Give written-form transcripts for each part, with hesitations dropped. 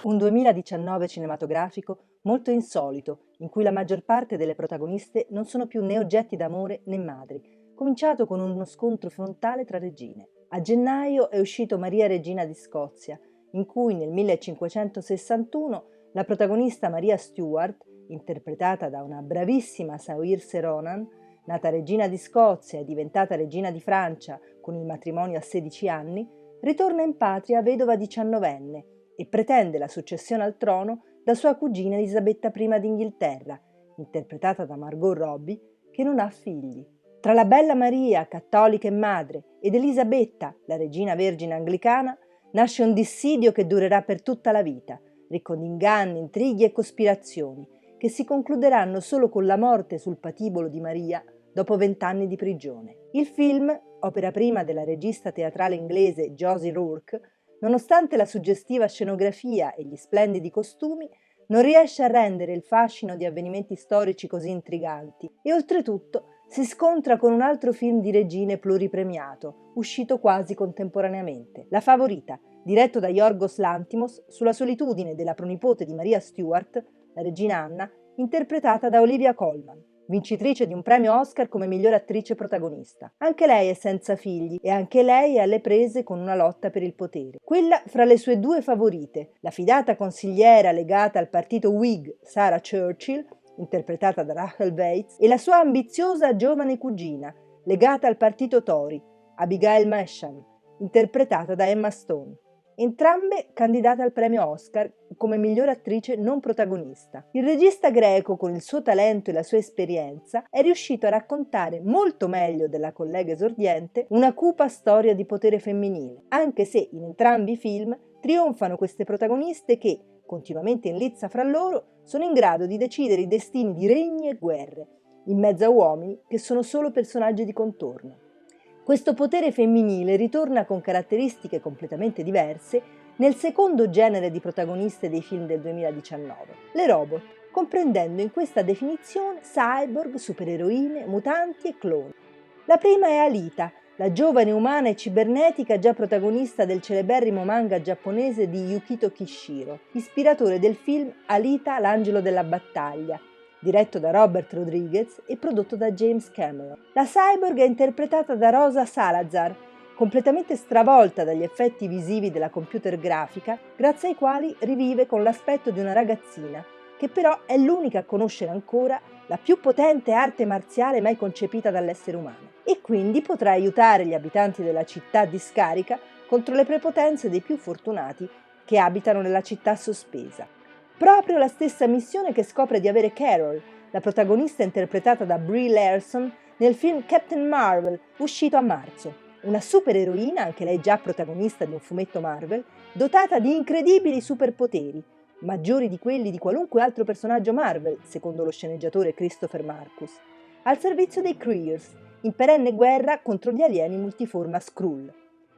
Un 2019 cinematografico molto insolito, in cui la maggior parte delle protagoniste non sono più né oggetti d'amore né madri, cominciato con uno scontro frontale tra regine. A gennaio è uscito Maria Regina di Scozia, in cui nel 1561 la protagonista Maria Stuart, interpretata da una bravissima Saoirse Ronan, nata regina di Scozia e diventata regina di Francia con il matrimonio a 16 anni, ritorna in patria vedova diciannovenne e pretende la successione al trono da sua cugina Elisabetta I d'Inghilterra, interpretata da Margot Robbie, che non ha figli. Tra la bella Maria, cattolica e madre, ed Elisabetta, la regina vergine anglicana, nasce un dissidio che durerà per tutta la vita, ricco di inganni, intrighi e cospirazioni, che si concluderanno solo con la morte sul patibolo di Maria dopo 20 anni di prigione. Il film, opera prima della regista teatrale inglese Josie Rourke, nonostante la suggestiva scenografia e gli splendidi costumi, non riesce a rendere il fascino di avvenimenti storici così intriganti e oltretutto si scontra con un altro film di regine pluripremiato, uscito quasi contemporaneamente, La Favorita, diretto da Yorgos Lanthimos sulla solitudine della pronipote di Maria Stuart, la regina Anna, interpretata da Olivia Colman, vincitrice di un premio Oscar come miglior attrice protagonista. Anche lei è senza figli e anche lei è alle prese con una lotta per il potere. Quella fra le sue due favorite, la fidata consigliera legata al partito Whig Sarah Churchill, interpretata da Rachel Weisz, e la sua ambiziosa giovane cugina, legata al partito Tory, Abigail Masham, interpretata da Emma Stone. Entrambe candidate al premio Oscar come miglior attrice non protagonista. Il regista greco, con il suo talento e la sua esperienza, è riuscito a raccontare molto meglio della collega esordiente una cupa storia di potere femminile, anche se in entrambi i film trionfano queste protagoniste che, continuamente in lizza fra loro, sono in grado di decidere i destini di regni e guerre, in mezzo a uomini che sono solo personaggi di contorno. Questo potere femminile ritorna con caratteristiche completamente diverse nel secondo genere di protagoniste dei film del 2019, le robot, comprendendo in questa definizione cyborg, supereroine, mutanti e cloni. La prima è Alita, la giovane umana e cibernetica già protagonista del celeberrimo manga giapponese di Yukito Kishiro, ispiratore del film Alita, l'angelo della battaglia, diretto da Robert Rodriguez e prodotto da James Cameron. La cyborg è interpretata da Rosa Salazar, completamente stravolta dagli effetti visivi della computer grafica, grazie ai quali rivive con l'aspetto di una ragazzina, che però è l'unica a conoscere ancora la più potente arte marziale mai concepita dall'essere umano, e quindi potrà aiutare gli abitanti della città di Scarica contro le prepotenze dei più fortunati che abitano nella città sospesa. Proprio la stessa missione che scopre di avere Carol, la protagonista interpretata da Brie Larson nel film Captain Marvel, uscito a marzo. Una supereroina, anche lei già protagonista di un fumetto Marvel, dotata di incredibili superpoteri, maggiori di quelli di qualunque altro personaggio Marvel, secondo lo sceneggiatore Christopher Marcus, al servizio dei Kree, in perenne guerra contro gli alieni multiforma Skrull.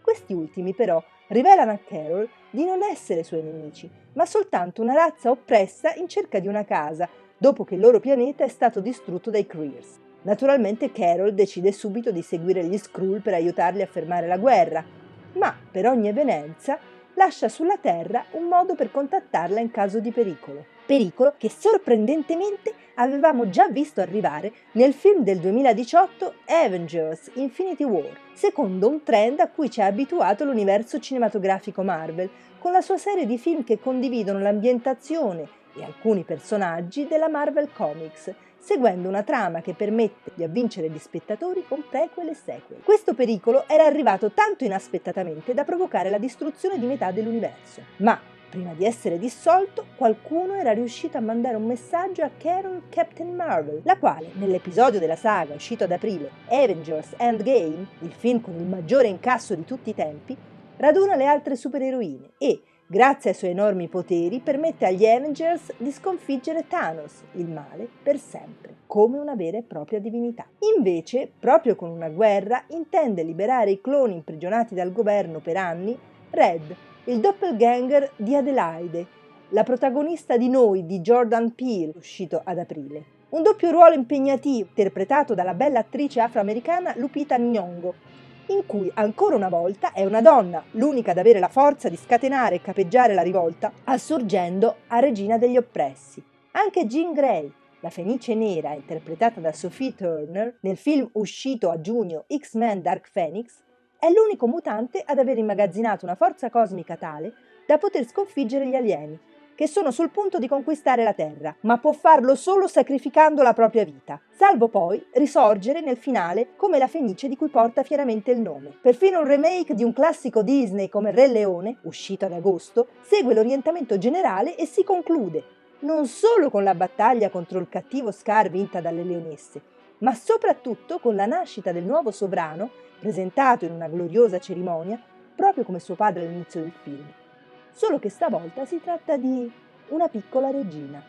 Questi ultimi, però, rivelano a Carol di non essere suoi nemici, ma soltanto una razza oppressa in cerca di una casa, dopo che il loro pianeta è stato distrutto dai Kree. Naturalmente Carol decide subito di seguire gli Skrull per aiutarli a fermare la guerra, ma per ogni evenienza lascia sulla Terra un modo per contattarla in caso di pericolo. Pericolo che sorprendentemente avevamo già visto arrivare nel film del 2018 Avengers Infinity War, secondo un trend a cui ci ha abituato l'universo cinematografico Marvel, con la sua serie di film che condividono l'ambientazione e alcuni personaggi della Marvel Comics, seguendo una trama che permette di avvincere gli spettatori con prequel e sequel. Questo pericolo era arrivato tanto inaspettatamente da provocare la distruzione di metà dell'universo. Ma, prima di essere dissolto, qualcuno era riuscito a mandare un messaggio a Carol Captain Marvel, la quale, nell'episodio della saga uscito ad aprile, Avengers Endgame, il film con il maggiore incasso di tutti i tempi, raduna le altre supereroine e, grazie ai suoi enormi poteri, permette agli Avengers di sconfiggere Thanos, il male, per sempre, come una vera e propria divinità. Invece, proprio con una guerra, intende liberare i cloni imprigionati dal governo per anni Red, il doppelganger di Adelaide, la protagonista di Noi di Jordan Peele, uscito ad aprile. Un doppio ruolo impegnativo, interpretato dalla bella attrice afroamericana Lupita Nyong'o, in cui ancora una volta è una donna l'unica ad avere la forza di scatenare e capeggiare la rivolta, assurgendo a regina degli oppressi. Anche Jean Grey, la Fenice Nera, interpretata da Sophie Turner nel film uscito a giugno X-Men Dark Phoenix, è l'unico mutante ad aver immagazzinato una forza cosmica tale da poter sconfiggere gli alieni, che sono sul punto di conquistare la Terra, ma può farlo solo sacrificando la propria vita, salvo poi risorgere nel finale come la Fenice di cui porta fieramente il nome. Perfino un remake di un classico Disney come Re Leone, uscito ad agosto, segue l'orientamento generale e si conclude non solo con la battaglia contro il cattivo Scar vinta dalle leonesse, ma soprattutto con la nascita del nuovo sovrano, presentato in una gloriosa cerimonia, proprio come suo padre all'inizio del film. Solo che stavolta si tratta di una piccola regina.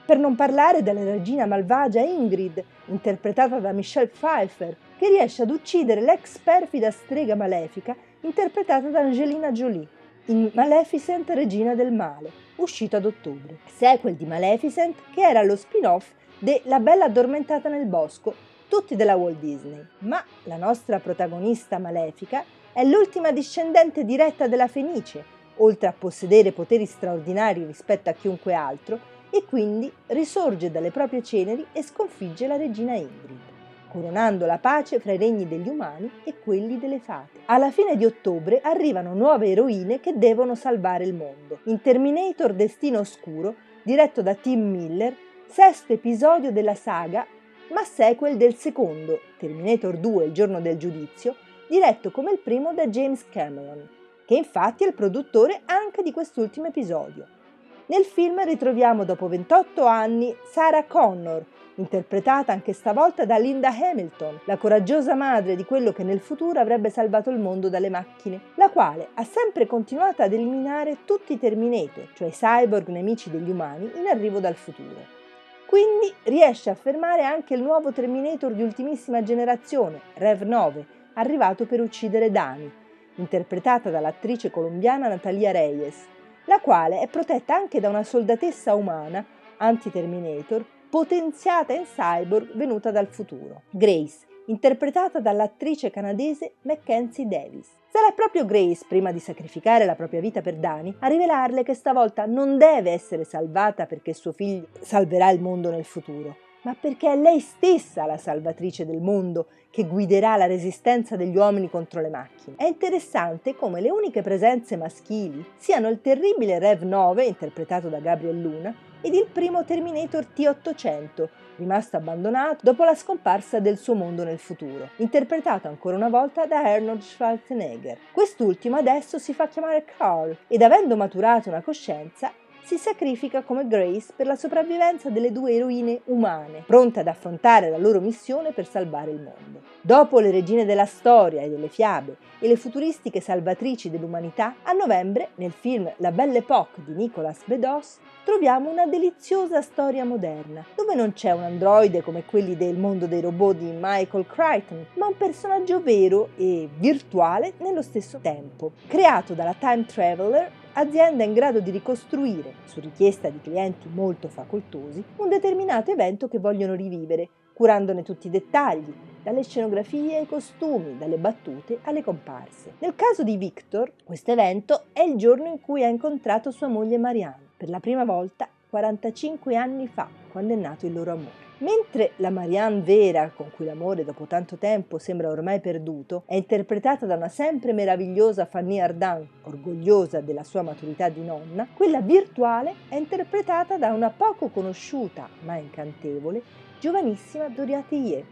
Per non parlare della regina malvagia Ingrid, interpretata da Michelle Pfeiffer, che riesce ad uccidere l'ex perfida strega malefica, interpretata da Angelina Jolie, in Maleficent Regina del Male, uscito ad ottobre. Sequel di Maleficent, che era lo spin-off de La Bella Addormentata nel Bosco, tutti della Walt Disney. Ma la nostra protagonista malefica è l'ultima discendente diretta della Fenice, oltre a possedere poteri straordinari rispetto a chiunque altro, e quindi risorge dalle proprie ceneri e sconfigge la regina Ingrid, coronando la pace fra i regni degli umani e quelli delle fate. Alla fine di ottobre arrivano nuove eroine che devono salvare il mondo. In Terminator Destino Oscuro, diretto da Tim Miller, sesto episodio della saga, ma sequel del secondo, Terminator 2 Il giorno del giudizio, diretto come il primo da James Cameron, che infatti è il produttore anche di quest'ultimo episodio. Nel film ritroviamo dopo 28 anni Sarah Connor, interpretata anche stavolta da Linda Hamilton, la coraggiosa madre di quello che nel futuro avrebbe salvato il mondo dalle macchine, la quale ha sempre continuato ad eliminare tutti i Terminator, cioè i cyborg nemici degli umani in arrivo dal futuro. Quindi riesce a fermare anche il nuovo Terminator di ultimissima generazione, Rev 9, arrivato per uccidere Dani, interpretata dall'attrice colombiana Natalia Reyes, la quale è protetta anche da una soldatessa umana, anti-Terminator, potenziata in cyborg venuta dal futuro. Grace, interpretata dall'attrice canadese Mackenzie Davis. Sarà proprio Grace, prima di sacrificare la propria vita per Dani, a rivelarle che stavolta non deve essere salvata perché suo figlio salverà il mondo nel futuro, ma perché è lei stessa la salvatrice del mondo che guiderà la resistenza degli uomini contro le macchine. È interessante come le uniche presenze maschili siano il terribile Rev 9, interpretato da Gabriel Luna, ed il primo Terminator T-800, rimasto abbandonato dopo la scomparsa del suo mondo nel futuro, interpretato ancora una volta da Arnold Schwarzenegger. Quest'ultimo adesso si fa chiamare Carl ed, avendo maturato una coscienza, si sacrifica come Grace per la sopravvivenza delle due eroine umane, pronte ad affrontare la loro missione per salvare il mondo. Dopo le regine della storia e delle fiabe e le futuristiche salvatrici dell'umanità, a novembre, nel film La Belle Époque di Nicolas Bedos, troviamo una deliziosa storia moderna, dove non c'è un androide come quelli del mondo dei robot di Michael Crichton, ma un personaggio vero e virtuale nello stesso tempo, creato dalla Time Traveler, azienda in grado di ricostruire, su richiesta di clienti molto facoltosi, un determinato evento che vogliono rivivere, curandone tutti i dettagli, dalle scenografie ai costumi, dalle battute alle comparse. Nel caso di Victor, questo evento è il giorno in cui ha incontrato sua moglie Marianne, per la prima volta 45 anni fa, quando è nato il loro amore. Mentre la Marianne vera, con cui l'amore dopo tanto tempo sembra ormai perduto, è interpretata da una sempre meravigliosa Fanny Ardant, orgogliosa della sua maturità di nonna, quella virtuale è interpretata da una poco conosciuta, ma incantevole, giovanissima Doria Tillier,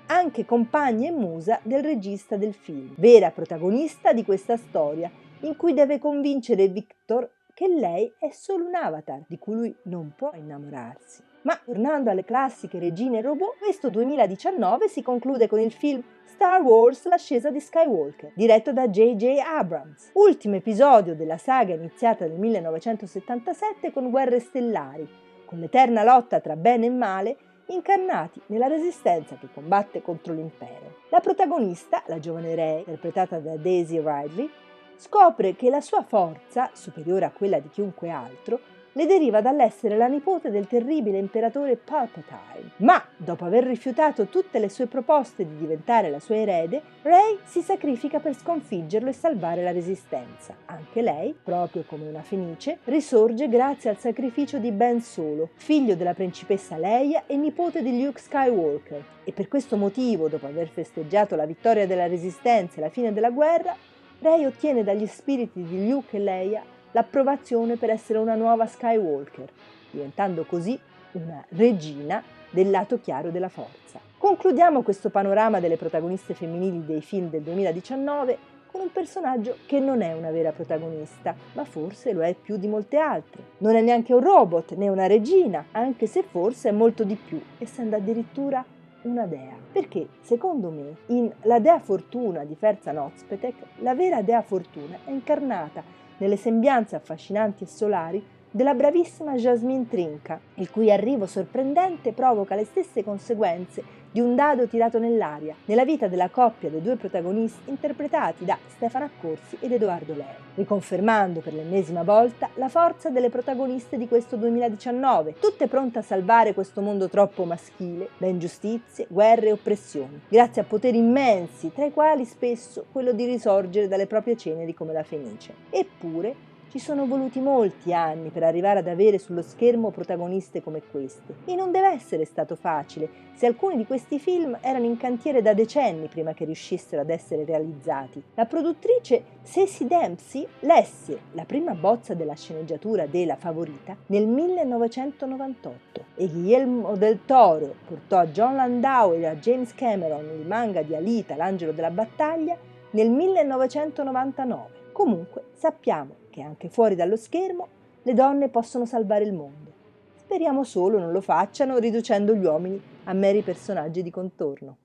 anche compagna e musa del regista del film, vera protagonista di questa storia, in cui deve convincere Victor che lei è solo un avatar di cui lui non può innamorarsi. Ma tornando alle classiche regine robot, questo 2019 si conclude con il film Star Wars L'ascesa di Skywalker, diretto da J.J. Abrams, ultimo episodio della saga iniziata nel 1977 con Guerre Stellari, con l'eterna lotta tra bene e male, incarnati nella resistenza che combatte contro l'impero. La protagonista, la giovane Rey, interpretata da Daisy Ridley, scopre che la sua forza, superiore a quella di chiunque altro, le deriva dall'essere la nipote del terribile imperatore Palpatine. Ma, dopo aver rifiutato tutte le sue proposte di diventare la sua erede, Rey si sacrifica per sconfiggerlo e salvare la Resistenza. Anche lei, proprio come una Fenice, risorge grazie al sacrificio di Ben Solo, figlio della principessa Leia e nipote di Luke Skywalker. E per questo motivo, dopo aver festeggiato la vittoria della Resistenza e la fine della guerra, Rey ottiene dagli spiriti di Luke e Leia l'approvazione per essere una nuova Skywalker, diventando così una regina del lato chiaro della forza. Concludiamo questo panorama delle protagoniste femminili dei film del 2019 con un personaggio che non è una vera protagonista, ma forse lo è più di molte altre. Non è neanche un robot né una regina, anche se forse è molto di più, essendo addirittura una dea. Perché, secondo me, in La Dea Fortuna di Ferzan Özpetek, la vera dea Fortuna è incarnata nelle sembianze affascinanti e solari della bravissima Jasmine Trinca, il cui arrivo sorprendente provoca le stesse conseguenze di un dado tirato nell'aria nella vita della coppia dei due protagonisti interpretati da Stefano Accorsi ed Edoardo Leo, riconfermando per l'ennesima volta la forza delle protagoniste di questo 2019, tutte pronte a salvare questo mondo troppo maschile da ingiustizie, guerre e oppressioni, grazie a poteri immensi, tra i quali spesso quello di risorgere dalle proprie ceneri come la Fenice. Eppure ci sono voluti molti anni per arrivare ad avere sullo schermo protagoniste come queste, e non deve essere stato facile, se alcuni di questi film erano in cantiere da decenni prima che riuscissero ad essere realizzati. La produttrice Ceci Dempsey lesse la prima bozza della sceneggiatura de La Favorita nel 1998 e Guillermo del Toro portò a John Landau e a James Cameron il manga di Alita, l'angelo della battaglia, nel 1999. Comunque sappiamo che anche fuori dallo schermo le donne possono salvare il mondo. Speriamo solo non lo facciano riducendo gli uomini a meri personaggi di contorno.